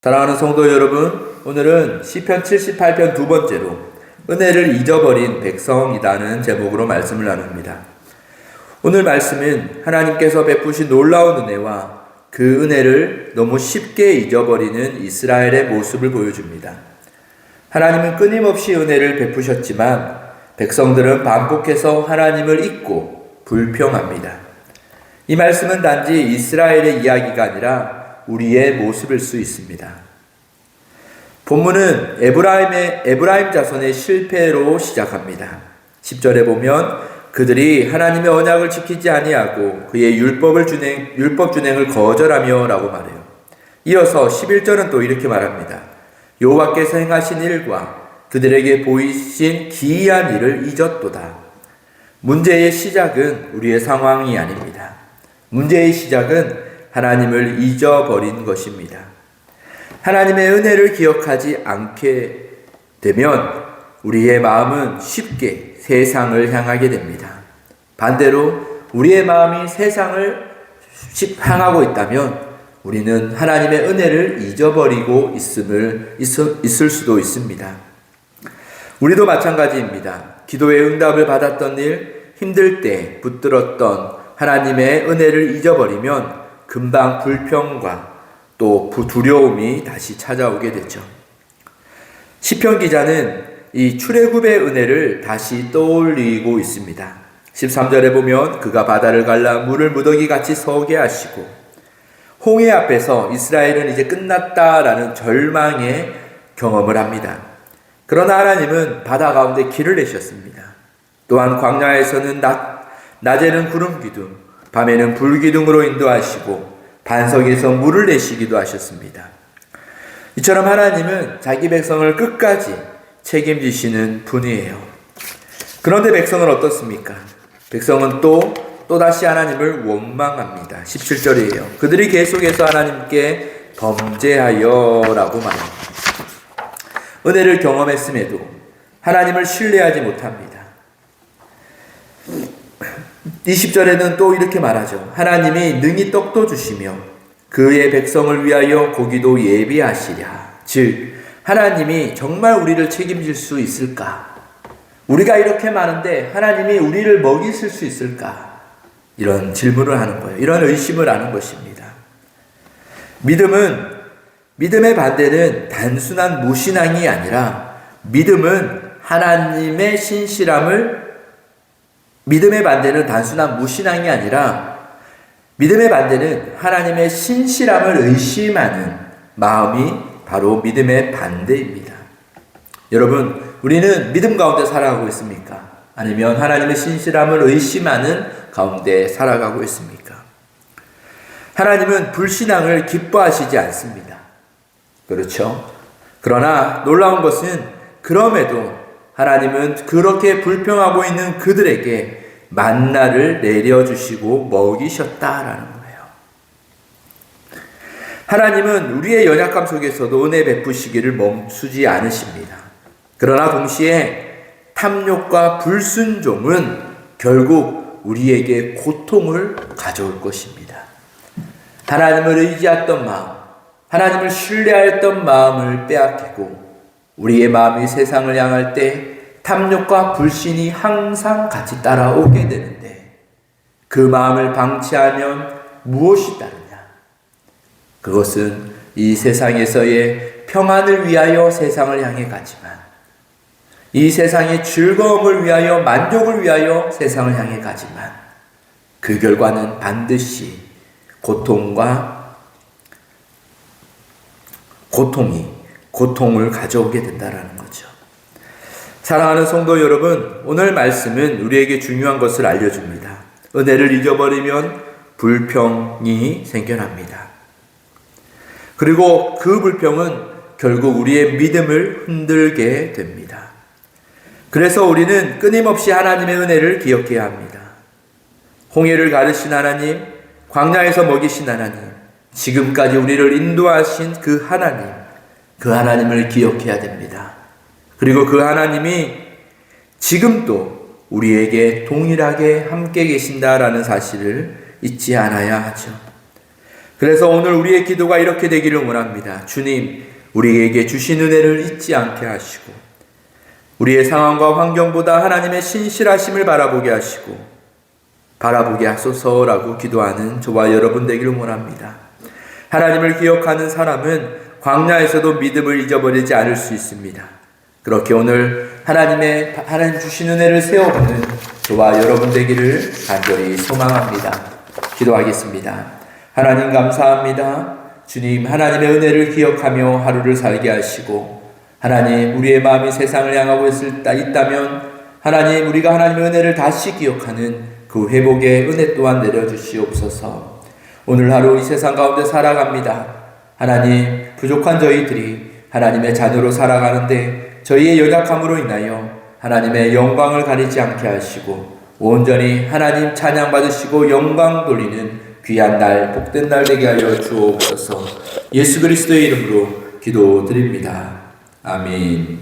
사랑하는 성도 여러분, 오늘은 시편 78편 두 번째로 은혜를 잊어버린 백성이라는 제목으로 말씀을 나눕니다. 오늘 말씀은 하나님께서 베푸신 놀라운 은혜와 그 은혜를 너무 쉽게 잊어버리는 이스라엘의 모습을 보여줍니다. 하나님은 끊임없이 은혜를 베푸셨지만 백성들은 반복해서 하나님을 잊고 불평합니다. 이 말씀은 단지 이스라엘의 이야기가 아니라 우리의 모습일 수 있습니다. 본문은 에브라임 자손의 실패로 시작합니다. 10절에 보면 그들이 하나님의 언약을 지키지 아니하고 그의 율법 준행을 거절하며 라고 말해요. 이어서 11절은 또 이렇게 말합니다. 여호와께서 행하신 일과 그들에게 보이신 기이한 일을 잊었도다. 문제의 시작은 우리의 상황이 아닙니다. 문제의 시작은 하나님을 잊어버린 것입니다. 하나님의 은혜를 기억하지 않게 되면 우리의 마음은 쉽게 세상을 향하게 됩니다. 반대로 우리의 마음이 세상을 향하고 있다면 우리는 하나님의 은혜를 잊어버리고 있을 수도 있습니다. 우리도 마찬가지입니다. 기도의 응답을 받았던 일, 힘들 때 붙들었던 하나님의 은혜를 잊어버리면 금방 불평과 또 두려움이 다시 찾아오게 되죠. 시편 기자는 이 출애굽의 은혜를 다시 떠올리고 있습니다. 13절에 보면 그가 바다를 갈라 물을 무더기같이 서게 하시고 홍해 앞에서 이스라엘은 이제 끝났다라는 절망의 경험을 합니다. 그러나 하나님은 바다 가운데 길을 내셨습니다. 또한 광야에서는 낮에는 구름 기둥, 밤에는 불 기둥으로 인도하시고 반석에서 물을 내시기도 하셨습니다. 이처럼 하나님은 자기 백성을 끝까지 책임지시는 분이에요. 그런데 백성은 어떻습니까? 백성은 또다시 하나님을 원망합니다. 17절이에요. 그들이 계속해서 하나님께 범죄하여 라고 말합니다. 은혜를 경험했음에도 하나님을 신뢰하지 못합니다. 20절에는 또 이렇게 말하죠. 하나님이 능히 떡도 주시며 그의 백성을 위하여 고기도 예비하시랴. 즉 하나님이 정말 우리를 책임질 수 있을까? 우리가 이렇게 많은데 하나님이 우리를 먹이실 수 있을까? 이런 질문을 하는 거예요. 이런 의심을 하는 것입니다. 믿음의 반대는 단순한 무신앙이 아니라 믿음의 반대는 단순한 무신앙이 아니라 믿음의 반대는 하나님의 신실함을 의심하는 마음이 바로 믿음의 반대입니다. 여러분, 우리는 믿음 가운데 살아가고 있습니까? 아니면 하나님의 신실함을 의심하는 가운데 살아가고 있습니까? 하나님은 불신앙을 기뻐하시지 않습니다. 그렇죠? 그러나 놀라운 것은 그럼에도 하나님은 그렇게 불평하고 있는 그들에게 만나를 내려주시고 먹이셨다라는 거예요. 하나님은 우리의 연약함 속에서도 은혜 베푸시기를 멈추지 않으십니다. 그러나 동시에 탐욕과 불순종은 결국 우리에게 고통을 가져올 것입니다. 하나님을 의지했던 마음, 하나님을 신뢰했던 마음을 빼앗기고 우리의 마음이 세상을 향할 때 탐욕과 불신이 항상 같이 따라오게 되는데 그 마음을 방치하면 무엇이 따르냐? 그것은 이 세상에서의 평안을 위하여 세상을 향해 가지만 이 세상의 즐거움을 위하여 만족을 위하여 세상을 향해 가지만 그 결과는 반드시 고통을 가져오게 된다라는 거죠. 사랑하는 성도 여러분, 오늘 말씀은 우리에게 중요한 것을 알려줍니다. 은혜를 잊어버리면 불평이 생겨납니다. 그리고 그 불평은 결국 우리의 믿음을 흔들게 됩니다. 그래서 우리는 끊임없이 하나님의 은혜를 기억해야 합니다. 홍해를 가르신 하나님, 광야에서 먹이신 하나님, 지금까지 우리를 인도하신 그 하나님을 기억해야 됩니다. 그리고 그 하나님이 지금도 우리에게 동일하게 함께 계신다라는 사실을 잊지 않아야 하죠. 그래서 오늘 우리의 기도가 이렇게 되기를 원합니다. 주님, 우리에게 주신 은혜를 잊지 않게 하시고 우리의 상황과 환경보다 하나님의 신실하심을 바라보게 하소서라고 기도하는 저와 여러분 되기를 원합니다. 하나님을 기억하는 사람은 광야에서도 믿음을 잊어버리지 않을 수 있습니다. 그렇게 오늘 하나님 주신 은혜를 세워보는 저와 여러분 되기를 간절히 소망합니다. 기도하겠습니다. 하나님 감사합니다. 주님, 하나님의 은혜를 기억하며 하루를 살게 하시고 하나님, 우리의 마음이 세상을 향하고 있다면 하나님, 우리가 하나님의 은혜를 다시 기억하는 그 회복의 은혜 또한 내려주시옵소서. 오늘 하루 이 세상 가운데 살아갑니다. 하나님, 부족한 저희들이 하나님의 자녀로 살아가는데 저희의 연약함으로 인하여 하나님의 영광을 가리지 않게 하시고 온전히 하나님 찬양 받으시고 영광 돌리는 귀한 날, 복된 날 되게 하여 주옵소서. 예수 그리스도의 이름으로 기도드립니다. 아멘.